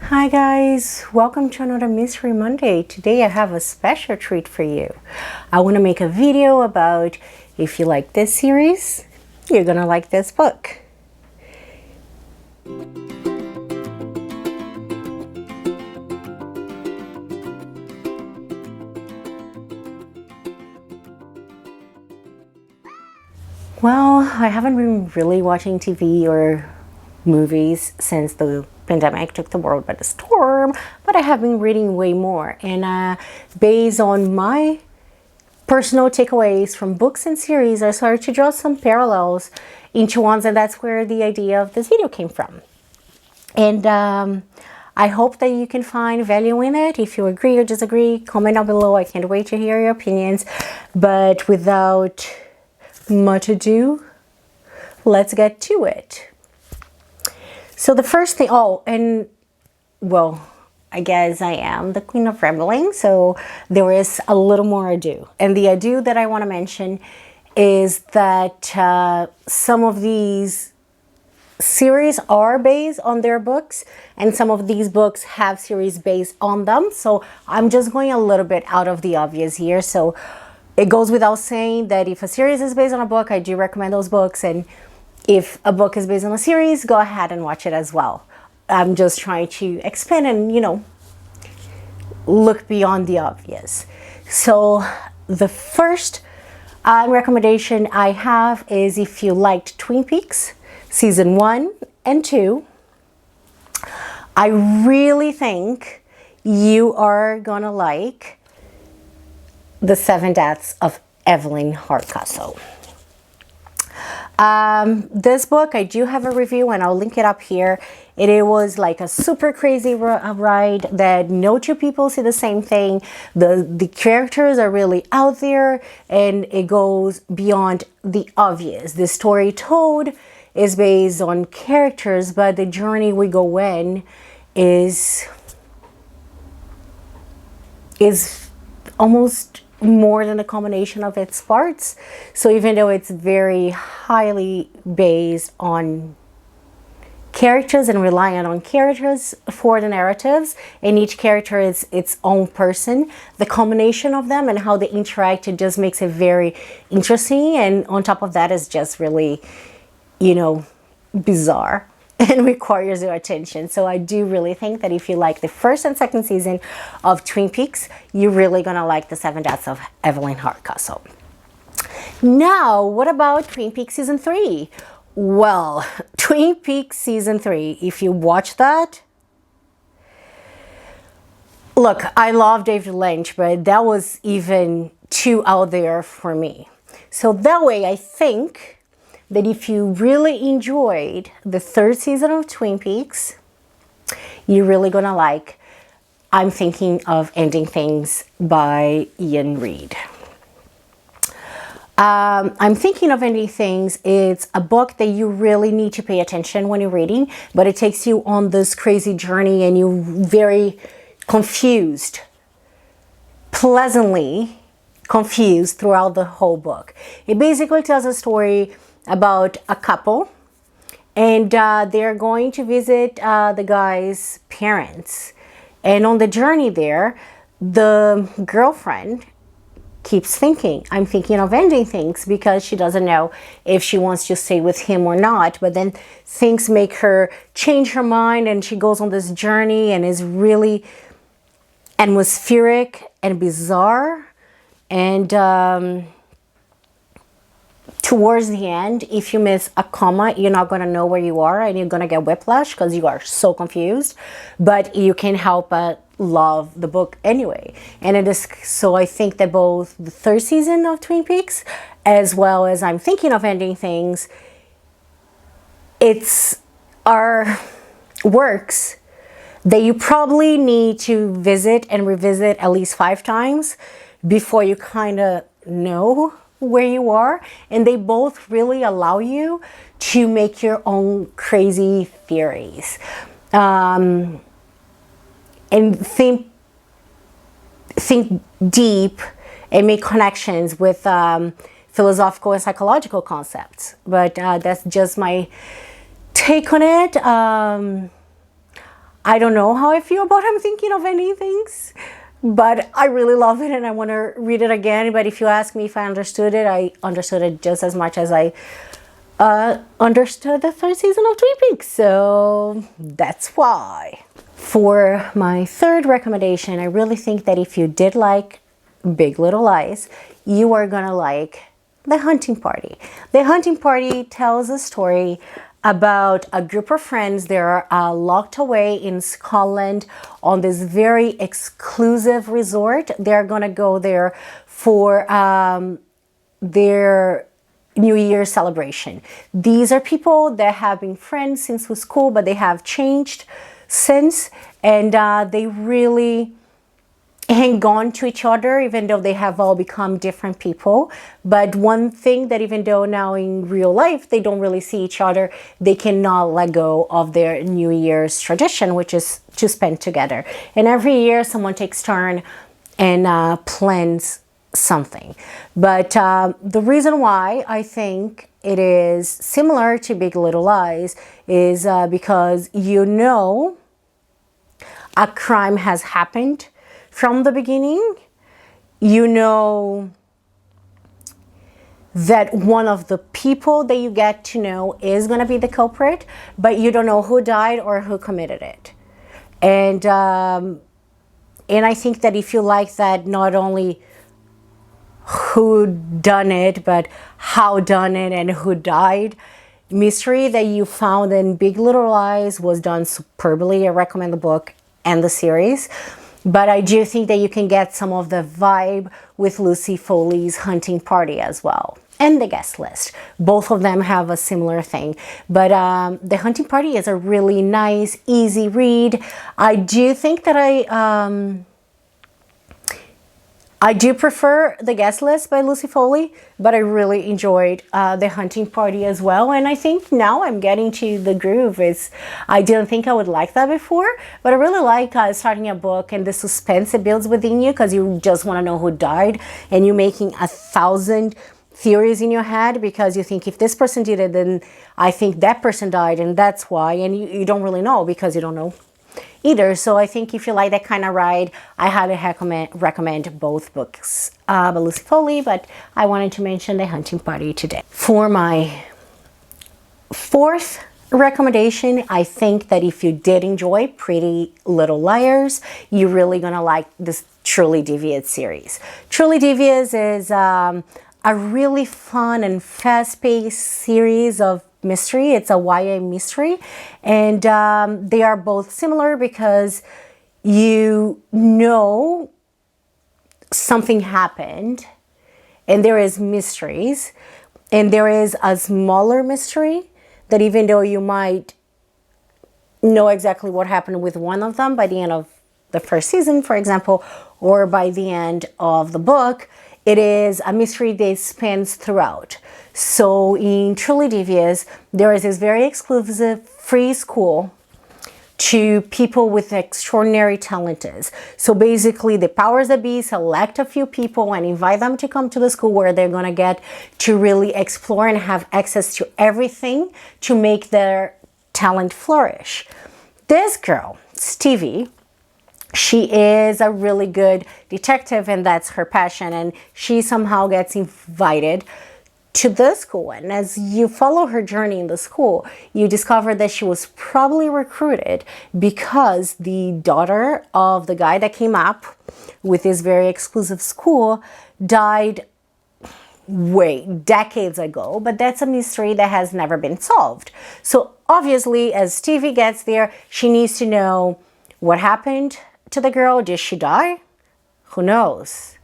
Hi guys, welcome to another Mystery Monday. Today I have a special treat for you. I want to make a video about if you like this series, you're gonna like this book. Well, I haven't been really watching TV or movies since the pandemic took the world by the storm, but I have been reading way more. And based on my personal takeaways from books and series, I started to draw some parallels into ones, and that's where the idea of this video came from. And I hope that you can find value in it. If you agree or disagree, comment down below. I can't wait to hear your opinions. But without much ado, let's get to it. So the first thing, I guess I am the queen of rambling, so there is a little more ado. And the ado that I want to mention is that some of these series are based on their books, and some of these books have series based on them. So I'm just going a little bit out of the obvious here. So it goes without saying that if a series is based on a book, I do recommend those books. And if a book is based on a series, go ahead and watch it as well. I'm just trying to expand and, look beyond the obvious. So the first recommendation I have is if you liked Twin Peaks season 1 and 2, I really think you are gonna like The 7 Deaths of Evelyn Hardcastle. This book, I do have a review and I'll link it up here. It was like a super crazy ride that no two people see the same thing. The characters are really out there and it goes beyond the obvious. The story told is based on characters, but the journey we go in is almost more than a combination of its parts. So even though it's very highly based on characters and reliant on characters for the narratives, and each character is its own person, the combination of them and how they interact, it just makes it very interesting. And on top of that, is just really, bizarre and requires your attention. So I do really think that if you like the first and second season of Twin Peaks, you're really gonna like The 7 Deaths of Evelyn Hardcastle. Now, what about Twin Peaks season 3? Well, Twin Peaks season 3, if you watch that, look, I love David Lynch, but that was even too out there for me. So that way, I think that if you really enjoyed the third season of Twin Peaks, you're really gonna like I'm Thinking of Ending Things by Ian Reid. I'm Thinking of Ending Things. It's a book that you really need to pay attention when you're reading, but it takes you on this crazy journey and you're very confused, pleasantly confused throughout the whole book. It basically tells a story about a couple, and they're going to visit the guy's parents. And on the journey there, the girlfriend keeps thinking, I'm thinking of ending things, because she doesn't know if she wants to stay with him or not. But then things make her change her mind, and she goes on this journey and is really atmospheric and bizarre. And towards the end, if you miss a comma, you're not going to know where you are, and you're going to get whiplash because you are so confused. But you can't help but love the book anyway. And it is so I think that both the third season of Twin Peaks as well as I'm Thinking of Ending Things, it's our works that you probably need to visit and revisit at least 5 times before you kind of know where you are. And they both really allow you to make your own crazy theories and think deep and make connections with philosophical and psychological concepts. But that's just my take on it. I don't know how I feel about I'm thinking of ending things, but I really love it and I want to read it again. But if you ask me if I understood it, I understood it just as much as I understood the third season of Twin Peaks. So that's why. For my third recommendation, I really think that if you did like Big Little Lies, you are gonna like The Hunting Party. The Hunting Party tells a story about a group of friends. They're locked away in Scotland on this very exclusive resort. They're gonna go there for their New Year's celebration. These are people that have been friends since school, but they have changed since, and they really hang on to each other even though they have all become different people. But one thing that even though now in real life they don't really see each other, they cannot let go of their New Year's tradition, which is to spend together. And every year someone takes turn and plans something. But the reason why I think it is similar to Big Little Lies is because you know a crime has happened from the beginning. You know that one of the people that you get to know is going to be the culprit, but you don't know who died or who committed it. And I think that if you like that, not only who done it, but how done it and who died mystery that you found in Big Little Lies was done superbly. I recommend the book and the series. But I do think that you can get some of the vibe with Lucy Foley's Hunting Party as well. And The Guest List. Both of them have a similar thing. But The Hunting Party is a really nice, easy read. I do think that I do prefer The Guest List by Lucy Foley, but I really enjoyed The Hunting Party as well. And I think now I'm getting to the groove. I didn't think I would like that before, but I really like starting a book and the suspense it builds within you, because you just want to know who died and you're making 1,000 theories in your head because you think if this person did it, then I think that person died and that's why. And you don't really know because you don't know either. So I think if you like that kind of ride, I highly recommend both books by Lucy Foley, but I wanted to mention The Hunting Party today. For my fourth recommendation, I think that if you did enjoy Pretty Little Liars, you're really gonna like this Truly Devious series. Truly Devious is a really fun and fast-paced series of mystery. It's a YA mystery, and they are both similar because you know something happened and there is mysteries, and there is a smaller mystery that even though you might know exactly what happened with one of them by the end of the first season, for example, or by the end of the book, it is a mystery that spans throughout. So in Truly Devious, there is this very exclusive free school to people with extraordinary talents. So basically the powers that be select a few people and invite them to come to the school where they're going to get to really explore and have access to everything to make their talent flourish. This girl, Stevie, she is a really good detective and that's her passion, and she somehow gets invited to the school. And as you follow her journey in the school, you discover that she was probably recruited because the daughter of the guy that came up with this very exclusive school died decades ago, but that's a mystery that has never been solved. So obviously as Stevie gets there, she needs to know what happened to the girl. Did she die? Who knows?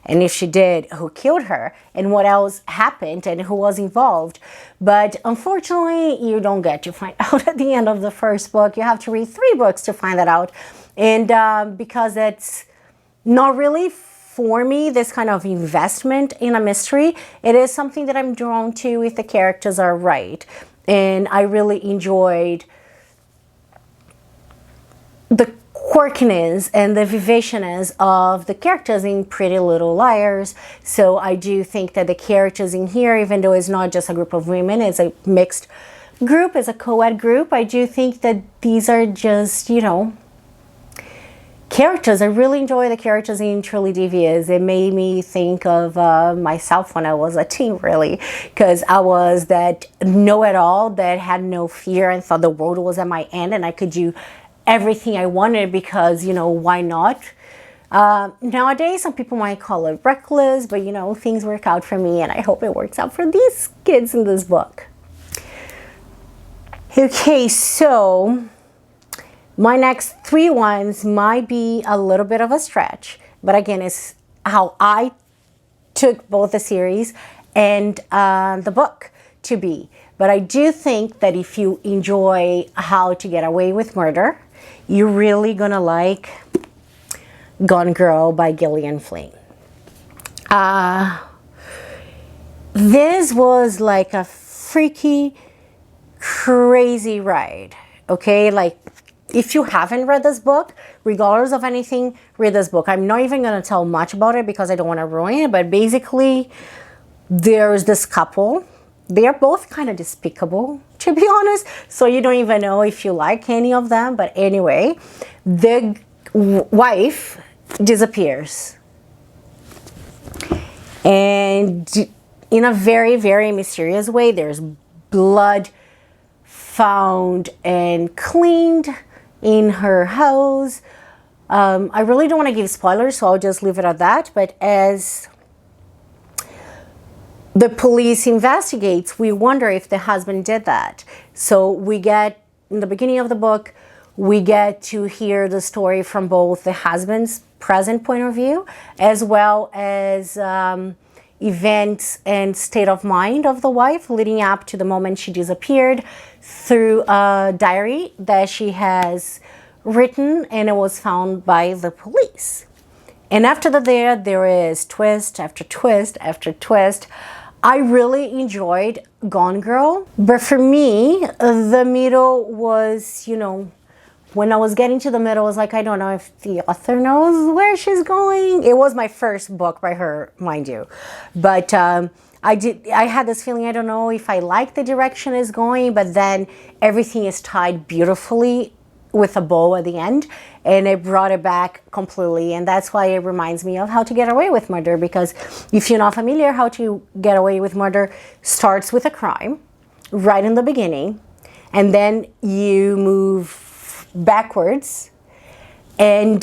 And if she did, who killed her? And what else happened and who was involved? But unfortunately, you don't get to find out at the end of the first book. You have to read 3 books to find that out. And because it's not really for me, this kind of investment in a mystery, it is something that I'm drawn to if the characters are right. And I really enjoyed the quirkiness and the vivacious of the characters in Pretty Little Liars. So I do think that the characters in here, even though it's not just a group of women, it's a mixed group, it's a co-ed group, I do think that these are just, you know, characters, I really enjoy the characters in Truly Devious. It made me think of myself when I was a teen, really, because I was that know-it-all that had no fear and thought the world was at my end and I could do everything I wanted because, why not? Nowadays, some people might call it reckless, but things work out for me, and I hope it works out for these kids in this book. Okay, so my next 3 ones might be a little bit of a stretch, but again, it's how I took both the series and the book to be. But I do think that if you enjoy How to Get Away with Murder, you're really gonna like Gone Girl by Gillian Flynn. This was like a freaky, crazy ride, okay? Like, if you haven't read this book, regardless of anything, read this book. I'm not even going to tell much about it because I don't want to ruin it, but basically, there's this couple. They're both kind of despicable, to be honest, so you don't even know if you like any of them, but anyway, the wife disappears, and in a very, very mysterious way, there's blood found and cleaned in her house. I really don't want to give spoilers, so I'll just leave it at that. But as the police investigates, we wonder if the husband did that. So we get, in the beginning of the book, we get to hear the story from both the husband's present point of view, as well as events and state of mind of the wife leading up to the moment she disappeared, through a diary that she has written, and it was found by the police. And after that, there is twist after twist after twist. I really enjoyed Gone Girl, but for me, the middle was, when I was getting to the middle, I was like, I don't know if the author knows where she's going. It was my first book by her, mind you. But I had this feeling, I don't know if I like the direction it's going, but then everything is tied beautifully with a bow at the end, and it brought it back completely. And that's why it reminds me of How to Get Away with Murder, because if you're not familiar, How to Get Away with Murder starts with a crime right in the beginning, and then you move backwards, and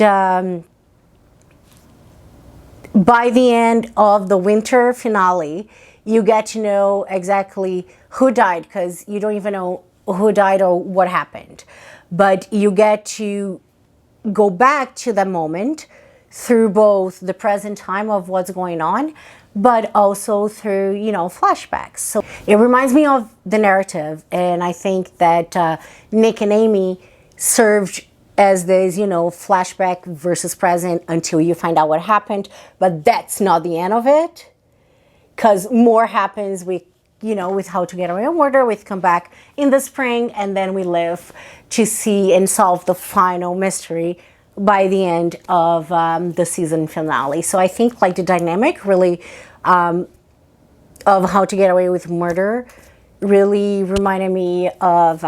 by the end of the winter finale, you get to know exactly who died, because you don't even know who died or what happened. But you get to go back to the moment through both the present time of what's going on, but also through, flashbacks. So it reminds me of the narrative, and I think that Nick and Amy served as this, flashback versus present until you find out what happened, but that's not the end of it. Because more happens with How to Get Away with Murder. We come back in the spring, and then we live to see and solve the final mystery by the end of the season finale. So I think the dynamic really of How to Get Away with Murder really reminded me of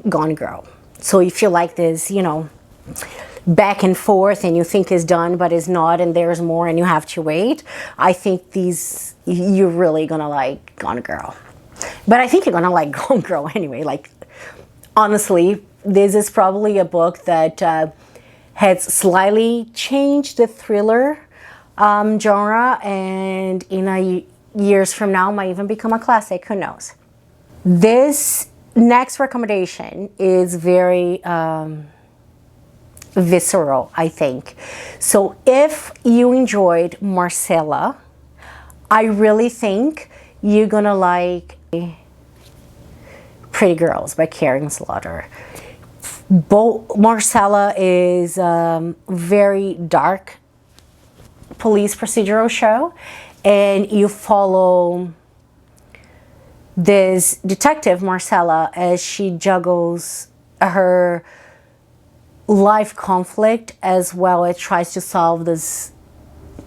Gone Girl. So if you like this, back and forth, and you think it's done but it's not, and there's more and you have to wait, I think you're really gonna like Gone Girl. But I think you're gonna like Gone Girl anyway. Honestly, this is probably a book that has slightly changed the thriller genre, and in years from now might even become a classic, who knows. This next recommendation is very visceral, I think. So if you enjoyed Marcella, I really think you're gonna like Pretty Girls by Karen Slaughter. Marcella is very dark police procedural show, and you follow this detective Marcella as she juggles her life conflict as well as tries to solve this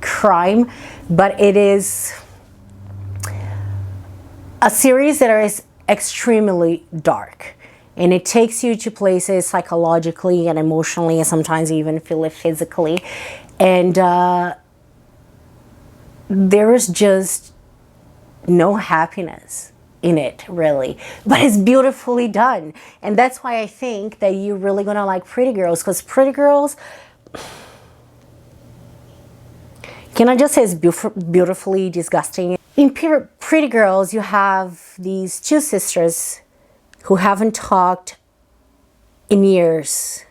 crime. But it is a series that is extremely dark, and it takes you to places psychologically and emotionally, and sometimes you even feel it physically. And there is just no happiness in it, really, but it's beautifully done. And that's why I think that you're really gonna like Pretty Girls, because Pretty Girls, can I just say, it's beautifully disgusting. In Pretty Girls, you have these two sisters who haven't talked in years.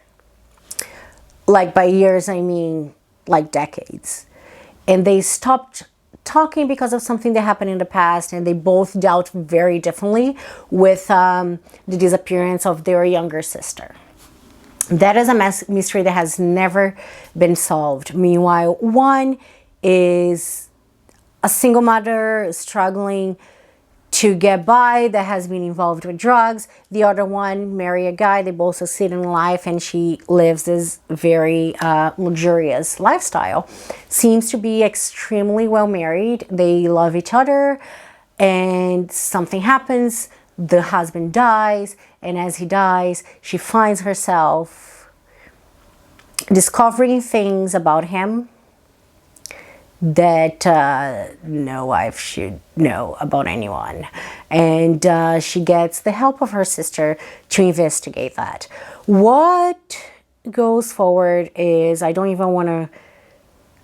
Like by years, I mean like decades. And they stopped talking because of something that happened in the past, and they both dealt very differently with the disappearance of their younger sister. That is a mystery that has never been solved. Meanwhile, one is a single mother struggling to get by that has been involved with drugs. The other one marry a guy, they both succeed in life, and she lives this very luxurious lifestyle. Seems to be extremely well married. They love each other, and something happens. The husband dies, and as he dies, she finds herself discovering things about him that no wife should know about anyone. And she gets the help of her sister to investigate that. What goes forward is, I don't even want to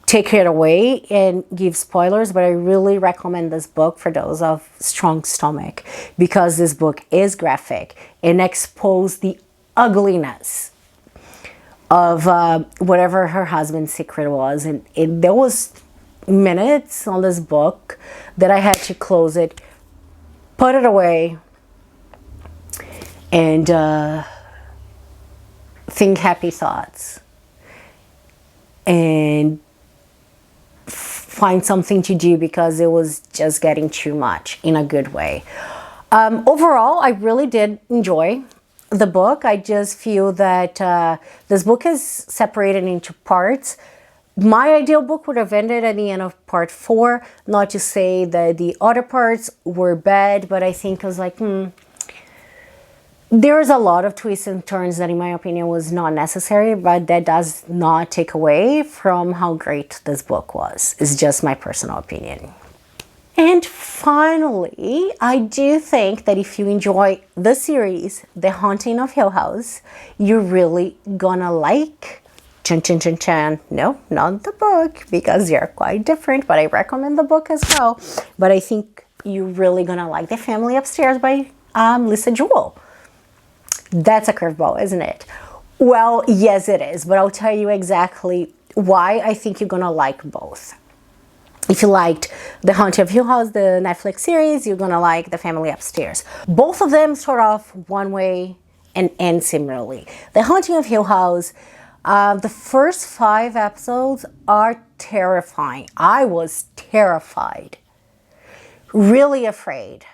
take it away and give spoilers, but I really recommend this book for those of strong stomach, because this book is graphic and exposes the ugliness of whatever her husband's secret was. And there was minutes on this book that I had to close it, put it away, and think happy thoughts and find something to do, because it was just getting too much in a good way. Overall, I really did enjoy the book. I just feel that this book is separated into parts. My ideal book would have ended at the end of part 4. Not to say that the other parts were bad, but I think I was like, there's a lot of twists and turns that in my opinion was not necessary, but that does not take away from how great this book was. It's just my personal opinion. And finally, I do think that if you enjoy the series, The Haunting of Hill House, you're really gonna like Chan, chan, chan, chan. No, not the book, because they're quite different, but I recommend the book as well. But I think you're really gonna like The Family Upstairs by Lisa Jewell. That's a curveball, isn't it? Well, yes, it is, but I'll tell you exactly why I think you're gonna like both. If you liked The Haunting of Hill House, the Netflix series, you're gonna like The Family Upstairs. Both of them start off one way and end similarly. The Haunting of Hill House, the first 5 episodes are terrifying. I was terrified, really afraid.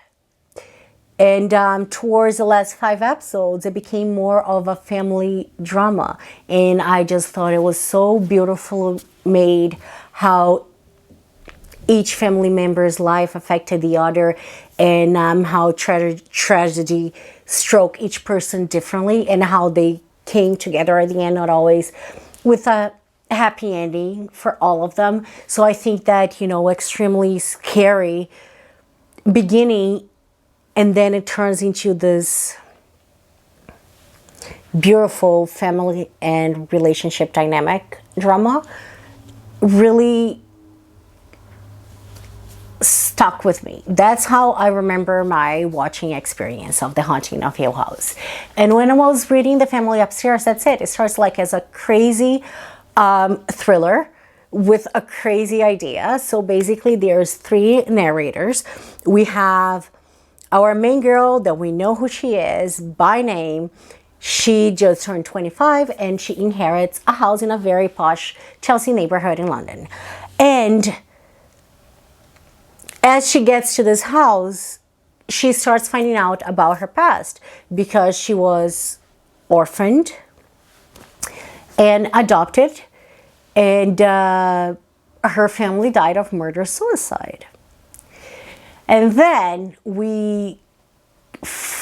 And towards the last 5 episodes, it became more of a family drama. And I just thought it was so beautifully made, how each family member's life affected the other, and how tragedy struck each person differently, and how they came together at the end, not always with a happy ending for all of them. So I think that, you know, extremely scary beginning, and then it turns into this beautiful family and relationship dynamic drama, really stuck with me. That's how I remember my watching experience of The Haunting of Hill House. And when I was reading The Family Upstairs, that's it. It starts like as a crazy thriller with a crazy idea. So basically there's 3 narrators. We have our main girl that we know who she is by name. She just turned 25 and she inherits a house in a very posh Chelsea neighborhood in London. And as she gets to this house, she starts finding out about her past, because she was orphaned and adopted, and her family died of murder-suicide. And then we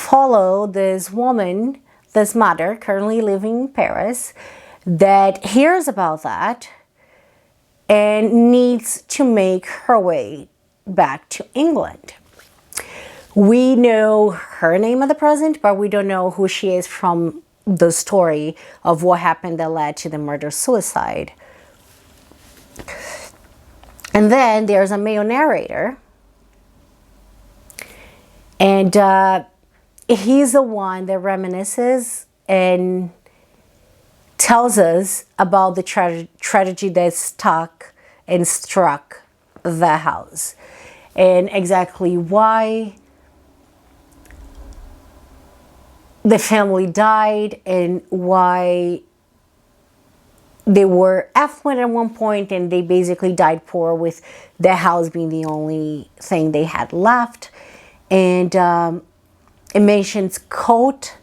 follow this woman, this mother currently living in Paris, that hears about that and needs to make her way back to England. We know her name at the present, but we don't know who she is from the story of what happened that led to the murder-suicide. And then there's a male narrator, and he's the one that reminisces and tells us about the tragedy that struck the house, and exactly why the family died and why they were affluent at one point and they basically died poor, with their house being the only thing they had left. And it mentions cult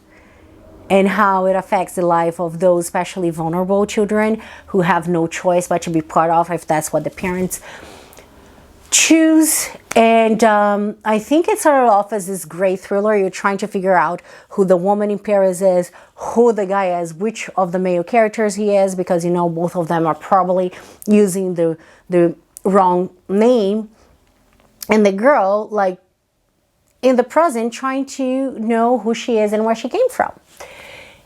and how it affects the life of those especially vulnerable children who have no choice but to be part of, if that's what the parents choose. And I think it started off as this great thriller. You're trying to figure out who the woman in Paris is, who the guy is, which of the male characters he is, because you know both of them are probably using the wrong name. And the girl, like in the present, trying to know who she is and where she came from.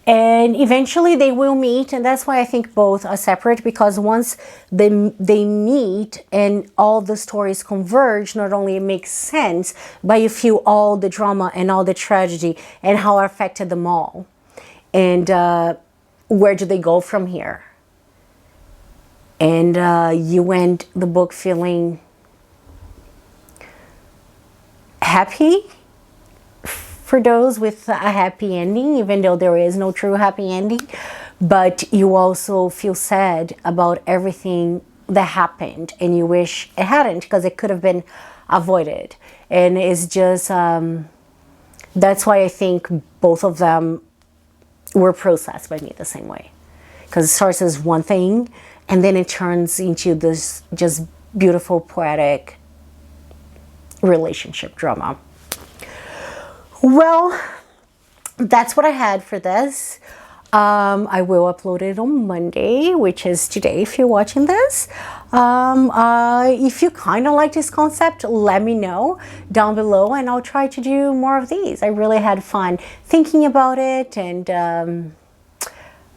And eventually they will meet, and that's why I think both are separate, because once they meet and all the stories converge, not only it makes sense, but you feel all the drama and all the tragedy and how it affected them all. And where do they go from here? And you end the book feeling happy for those with a happy ending, even though there is no true happy ending. But you also feel sad about everything that happened, and you wish it hadn't, because it could have been avoided. And it's just, that's why I think both of them were processed by me the same way. Because it starts as one thing, and then it turns into this just beautiful, poetic relationship drama. Well, that's what I had for this. I will upload it on Monday, which is today if you're watching this. If you kind of like this concept, let me know down below and I'll try to do more of these. I really had fun thinking about it, and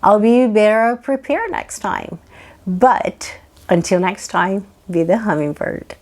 I'll be better prepared next time. But until next time, be the hummingbird.